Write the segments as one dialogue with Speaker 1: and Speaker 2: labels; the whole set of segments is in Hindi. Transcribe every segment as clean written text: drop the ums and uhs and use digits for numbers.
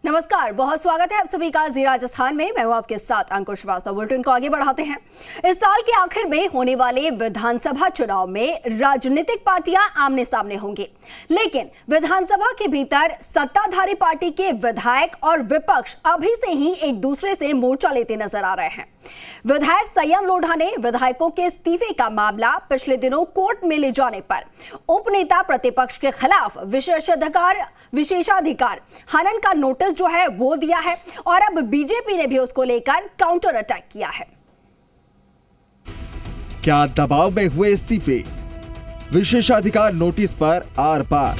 Speaker 1: नमस्कार, बहुत स्वागत है आप सभी का जी राजस्थान में। मैं हूं आपके साथ अंकुश श्रीवास्तव। बुलेटिन को आगे बढ़ाते हैं। इस साल के आखिर में होने वाले विधानसभा चुनाव में राजनीतिक पार्टियां आमने सामने होंगी, लेकिन विधानसभा के भीतर सत्ताधारी पार्टी के विधायक और विपक्ष अभी से ही एक दूसरे से मोर्चा लेते नजर आ रहे हैं। विधायक संयम लोढ़ा ने विधायकों के इस्तीफे का मामला पिछले दिनों कोर्ट में ले जाने पर उपनेता प्रतिपक्ष के खिलाफ विशेषाधिकार हनन का नोटिस जो है वो दिया है और अब बीजेपी ने भी उसको लेकर काउंटर अटैक किया है।
Speaker 2: क्या दबाव में हुए इस्तीफे? विशेषाधिकार नोटिस पर आर पार।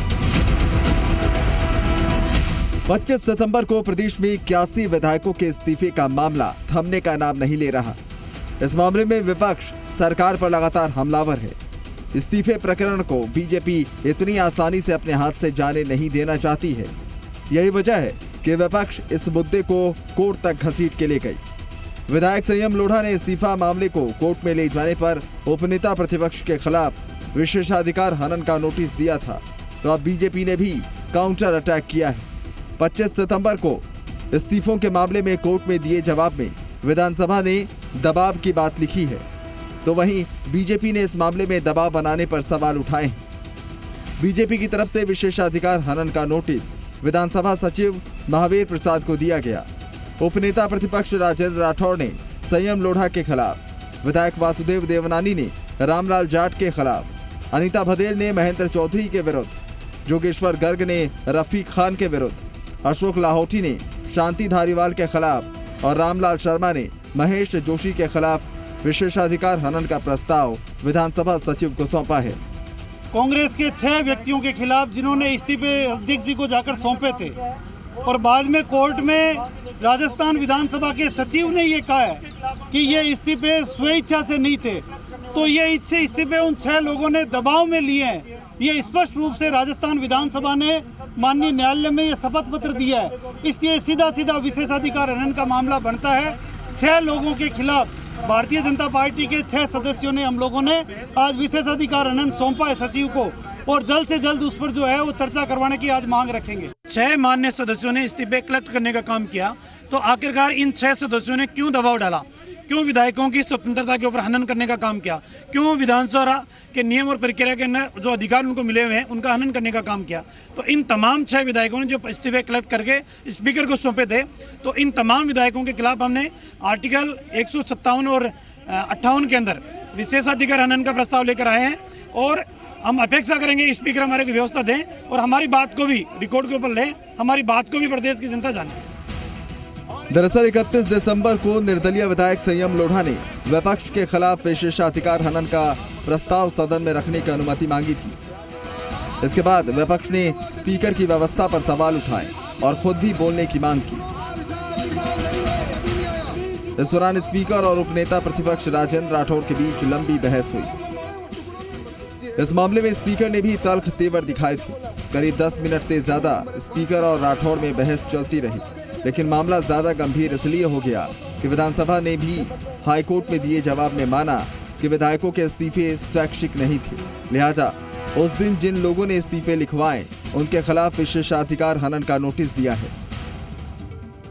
Speaker 2: 25 सितंबर को प्रदेश में 81 विधायकों के इस्तीफे का मामला थमने का नाम नहीं ले रहा। इस मामले में विपक्ष सरकार पर लगातार हमलावर है। इस्तीफे प्रकरण को बीजेपी इतनी आसानी से अपने हाथ से जाने नहीं देना चाहती है। यही वजह है कि विपक्ष इस मुद्दे को कोर्ट तक घसीट के ले गई। विधायक संयम लोढ़ा ने इस्तीफा मामले को कोर्ट में ले जाने पर उपनेता प्रतिपक्ष के खिलाफ विशेषाधिकार हनन का नोटिस दिया था, तो अब बीजेपी ने भी काउंटर अटैक किया है। 25 सितंबर को इस्तीफों के मामले में कोर्ट में दिए जवाब में विधानसभा ने दबाव की बात लिखी है, तो वहीं बीजेपी ने इस मामले में दबाव बनाने पर सवाल उठाए हैं। बीजेपी की तरफ से विशेषाधिकार हनन का नोटिस विधानसभा सचिव महावीर प्रसाद को दिया गया। उपनेता प्रतिपक्ष राजेंद्र राठौड़ ने संयम लोढ़ा के खिलाफ, विधायक वासुदेव देवनानी ने रामलाल जाट के खिलाफ, अनीता भदेल ने महेंद्र चौधरी के विरुद्ध, जोगेश्वर गर्ग ने रफीक खान के विरुद्ध, अशोक लाहौटी ने शांति धारीवाल के खिलाफ और रामलाल शर्मा ने महेश जोशी के खिलाफ विशेषाधिकार हनन का प्रस्ताव विधानसभा सचिव को सौंपा है।
Speaker 3: कांग्रेस के 6 व्यक्तियों के खिलाफ जिन्होंने इस्तीफे अध्यक्ष जी को जाकर सौंपे थे और बाद में कोर्ट में राजस्थान विधानसभा के सचिव ने ये कहा है कि ये इस्तीफे स्वेच्छा से नहीं थे, तो ये इस्तीफे उन 6 लोगों ने दबाव में लिए हैं। ये स्पष्ट रूप से राजस्थान विधानसभा ने माननीय न्यायालय में ये शपथ पत्र दिया है, इसलिए सीधा सीधा विशेषाधिकार हनन का मामला बनता है। 6 लोगों के खिलाफ भारतीय जनता पार्टी के 6 सदस्यों ने, हम लोगों ने आज विशेषाधिकार हनन सौंपा है सचिव को, और जल्द से जल्द उस पर जो है वो चर्चा करवाने की आज मांग रखेंगे। 6 माननीय सदस्यों ने इस्तीफे कलेक्ट करने का काम किया, तो आखिरकार इन 6 सदस्यों ने क्यों दबाव डाला, क्यों विधायकों की स्वतंत्रता के ऊपर हनन करने का काम किया, क्यों विधानसभा के नियम और प्रक्रिया के जो अधिकार उनको मिले हुए हैं उनका हनन करने का काम किया। तो इन तमाम 6 विधायकों ने जो इस्तीफे कलेक्ट करके स्पीकर को सौंपे थे, तो इन तमाम विधायकों के खिलाफ हमने आर्टिकल 157 और 58 के अंदर विशेषाधिकार हनन का प्रस्ताव लेकर आए हैं और हम अपेक्षा करेंगे स्पीकर हमारे को व्यवस्था दें और हमारी बात को भी रिकॉर्ड के ऊपर लें, हमारी बात को भी प्रदेश की जनता जाने।
Speaker 2: दरअसल 31 दिसंबर को निर्दलीय विधायक संयम लोढ़ा ने विपक्ष के खिलाफ विशेषाधिकार हनन का प्रस्ताव सदन में रखने की अनुमति मांगी थी। इसके बाद विपक्ष ने स्पीकर की व्यवस्था पर सवाल उठाए और खुद भी बोलने की मांग की। इस दौरान स्पीकर और उपनेता प्रतिपक्ष राजेंद्र राठौड़ के बीच लंबी बहस हुई। इस मामले में स्पीकर ने भी तल्ख तेवर दिखाए थे। करीब 10 मिनट से ज्यादा स्पीकर और राठौड़ में बहस चलती रही, लेकिन मामला ज्यादा गंभीर इसलिए हो गया कि विधानसभा ने भी हाईकोर्ट में दिए जवाब में माना कि विधायकों के इस्तीफे स्वैच्छिक नहीं थे, लिहाजा उस दिन जिन लोगों ने इस्तीफे लिखवाए उनके खिलाफ विशेषाधिकार हनन का नोटिस दिया है।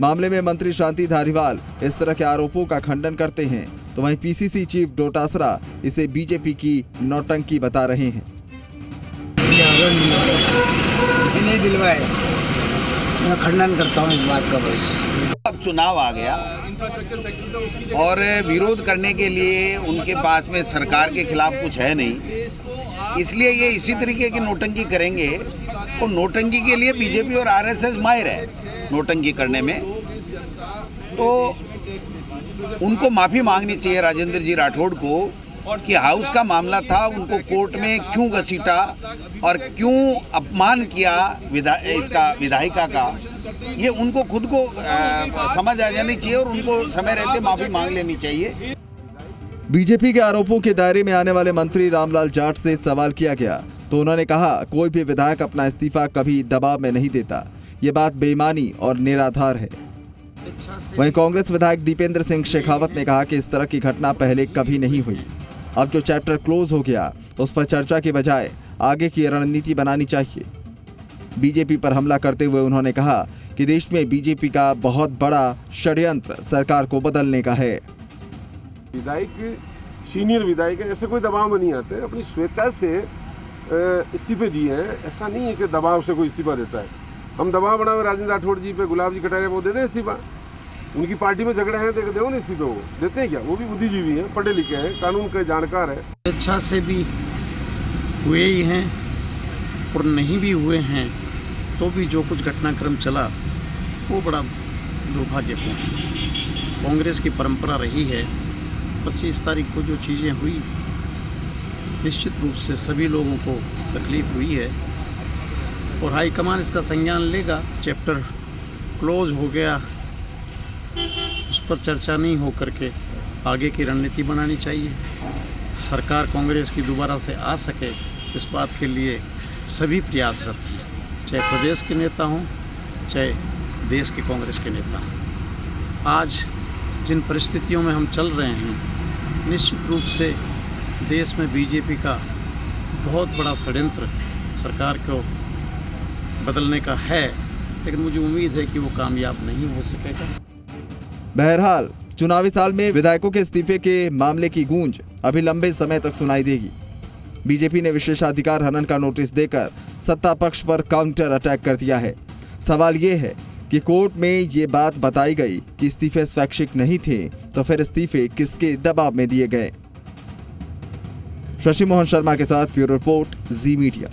Speaker 2: मामले में मंत्री शांति धारीवाल इस तरह के आरोपों का खंडन करते हैं, तो वहीं पीसीसी चीफ डोटासरा इसे बीजेपी की नौटंकी बता रहे हैं।
Speaker 4: नहीं दिलवाए, मैं खंडन करता हूँ इस बात का। बस
Speaker 5: अब चुनाव आ गया और विरोध करने के लिए उनके पास में सरकार के खिलाफ कुछ है नहीं, इसलिए ये इसी तरीके की नोटंकी करेंगे। तो नोटंकी के लिए बीजेपी और आरएसएस माहिर है नोटंकी करने में, तो उनको माफ़ी मांगनी चाहिए राजेंद्र जी राठौड़ को कि हाउस का मामला था, उनको कोर्ट में क्यों घसीटा और क्यों अपमान किया इसका विधायिका का, ये उनको खुद को समझ आ जानी चाहिए और उनको समय रहते माफ़ी मांग लेनी चाहिए।
Speaker 2: बीजेपी के आरोपों के दायरे में आने वाले मंत्री रामलाल जाट से सवाल किया गया, तो उन्होंने कहा कोई भी विधायक अपना इस्तीफा कभी दबाव में नहीं देता, ये बात बेईमानी और निराधार है। वहीं कांग्रेस विधायक दीपेंद्र सिंह शेखावत ने कहा कि इस तरह की घटना पहले कभी नहीं हुई। अब जो चैप्टर क्लोज हो गया उस पर चर्चा के बजाय आगे की रणनीति बनानी चाहिए। बीजेपी पर हमला करते हुए उन्होंने कहा कि देश में बीजेपी का बहुत बड़ा षड्यंत्र सरकार को बदलने का है।
Speaker 6: विधायक, सीनियर विधायक है, ऐसे कोई दबाव में नहीं आते, अपनी स्वेच्छा से इस्तीफे दिए हैं। ऐसा नहीं है कि दबाव से कोई इस्तीफा देता है। हम दबाव बनाए राजेंद्र राठौड़ जी पे, गुलाब जी कटारिया, वो दे दें इस्तीफा। उनकी पार्टी में झगड़े हैं, दो ना इस्तीफे, वो देते हैं क्या? वो भी बुद्धिजीवी हैं, पढ़े लिखे हैं, कानून के जानकार हैं।
Speaker 7: स्वेच्छा से भी हुए ही हैं और नहीं भी हुए हैं तो भी जो कुछ घटनाक्रम चला वो बड़ा दुर्भाग्यपूर्ण है। कांग्रेस की परंपरा रही है, 25 तारीख को जो चीज़ें हुई निश्चित रूप से सभी लोगों को तकलीफ़ हुई है और हाईकमान इसका संज्ञान लेगा। चैप्टर क्लोज हो गया, उस पर चर्चा नहीं हो करके आगे की रणनीति बनानी चाहिए। सरकार कांग्रेस की दोबारा से आ सके इस बात के लिए सभी प्रयासरत हैं, चाहे प्रदेश के नेता हों चाहे देश के कांग्रेस के नेता हों। आज जिन परिस्थितियों में हम चल रहे हैं, निश्चित रूप से देश में बीजेपी का बहुत बड़ा षड्यंत्र सरकार को बदलने का है, लेकिन मुझे उम्मीद है कि वो कामयाब नहीं हो सकेगा।
Speaker 2: बहरहाल चुनावी साल में विधायकों के इस्तीफे के मामले की गूंज अभी लंबे समय तक सुनाई देगी। बीजेपी ने विशेषाधिकार हनन का नोटिस देकर सत्ता पक्ष पर काउंटर अटैक कर दिया है। सवाल ये है कि कोर्ट में ये बात बताई गई कि इस्तीफे स्वैच्छिक नहीं थे, तो फिर इस्तीफे किसके दबाव में दिए गए? शशि मोहन शर्मा के साथ ब्यूरो रिपोर्ट, जी मीडिया।